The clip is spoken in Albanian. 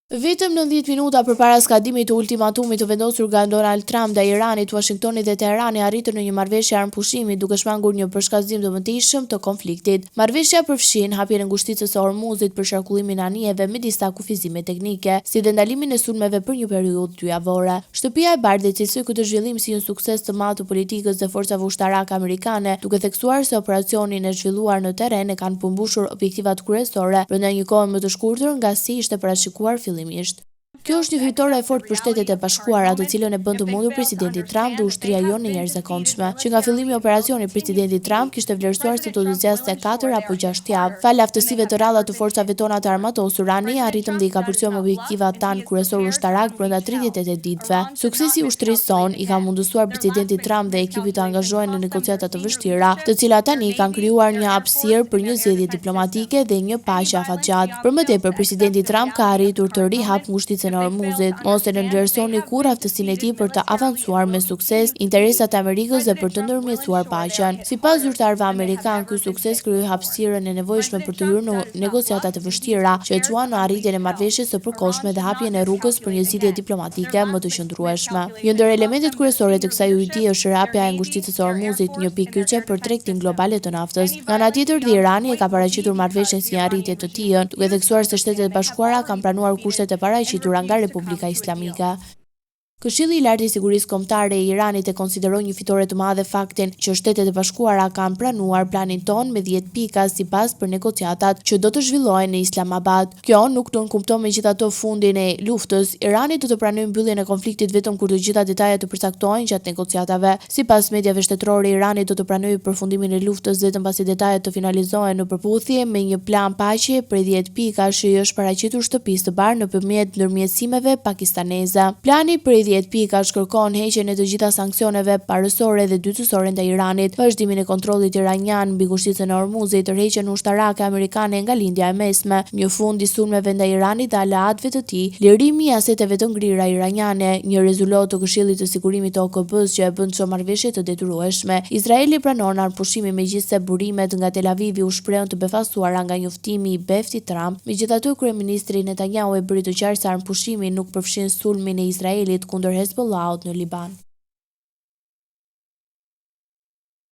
Vetëm 90 minuta përpara skadimit të ultimatumit të vendosur nga Donald Trump ndaj Iranit, Washingtoni dhe Teherani arritën në një marrëveshje armëpushimi duke shmangur një përshkallëzim të mëtejshëm të konfliktit. Marrëveshja përfshin hapjen e ngushticës së Hormuzit për qarkullimin anijeve me disa kufizime teknike, si dhe ndalimin e sulmeve për një periudhë 2 javore. Shtëpia e Bardhë cilësoi këtë zhvillim si një sukses të madh të politikës dhe forcave ushtarake amerikane, duke theksuar se operacionin e zhvilluar në terren e kanë përmbushur objektivat kryesore brenda një kohe më të shkurtër nga si ishte parashikuar fillimisht. Kjo është një fitore e fortë për Shtetet e Bashkuara, të cilën e bën të mundur presidenti Trump dhe ushtria jo në jashtëzakonshme, që nga fillimi i operacionit presidenti Trump kishte vlerësuar se do të zgjaste 4 apo 6 javë. Fal aftësive të rralla të forcave tona të armatosura, ne arritëm dhe i kapërcyer objektivat tanë kryesor ushtarak brenda 38 ditëve. Suksesi i ushtrisë son i ka mundësuar presidentit Trump dhe ekipit të angazhohen në negociata të vështira, të cilat tani kanë krijuar një hapësirë për një zgjedhje diplomatike dhe një paqe afatgjatë. Për më tepër, presidenti Trump ka arritur të rihap ngushticën e Hormuzit, mos e nënvlerësoni kur aftësinë e tij për të avancuar me sukses interesat e Amerikës dhe për të ndërmjetësuar paqen. Sipas zyrtarëve amerikan, ky sukses krijoi hapësirën e nevojshme për të hyrë në negociata të vështira, që e çuan në arritjen e marrëveshjes së përkohshme dhe hapjen e rrugës për një zgjidhje diplomatike më të qëndrueshme. Një ndër elementet kryesore të kësaj ujitje është rihapja e ngushticës së Hormuzit, një pikë kyçe për tregtinë globale të naftës. Nga ana tjetër, dhe Irani e ka paraqitur marrëveshjen si një arritje të tillë, duke theksuar se Shtetet e Bashkuara kanë pranuar kushtet e paraqitura nga Republika Islamike. Këshilli i Lartë i Sigurisë Kombëtare i Iranit e konsideroi një fitore të madhe faktin që Shtetet e Bashkuara kanë pranuar planin ton me 10 pika sipas për negociatat që do të zhvillohen në Islamabad. Kjo nuk do të kupton megjithatë fundin e luftës. Irani do të pranojë mbylljen e konfliktit vetëm kur të gjitha detajet të përcaktohen gjatë negociatave. Sipas mediave shtetërore, Irani do të pranojë përfundimin e luftës vetëm pasi detajet të finalizohen në përputhje me një plan paqe për 10 pika që i është paraqitur Shtëpisë së Bardhë nëpërmjet ndërmjetësimeve pakistaneze. Plani për 10 pika shkërkon heqjen e të gjitha sanksioneve parësore dhe dytësore ndaj Iranit, vazhdimin e kontrollit iranian mbi ngushticën e Hormuzit, tërheqjen ushtarake amerikane nga Lindja e Mesme, një fund i sulmeve ndaj Iranit dhe aleatëve të tij, lirimi i aseteve të ngrira iraniane, një rezultat të Këshillit të Sigurimit të OKB-s që e bën çdo marrëveshje të detyrueshme. Izraeli pranon armëpushimi megjithse burimet nga Tel Avivi u shprehën të befasuara nga njoftimi i Beftit Trump. Megjithatë, kryeministri Netanyahu e bëri të qartë se armëpushimi nuk përfshin sulmin e Izraelit kundër Hezbollahut në Liban.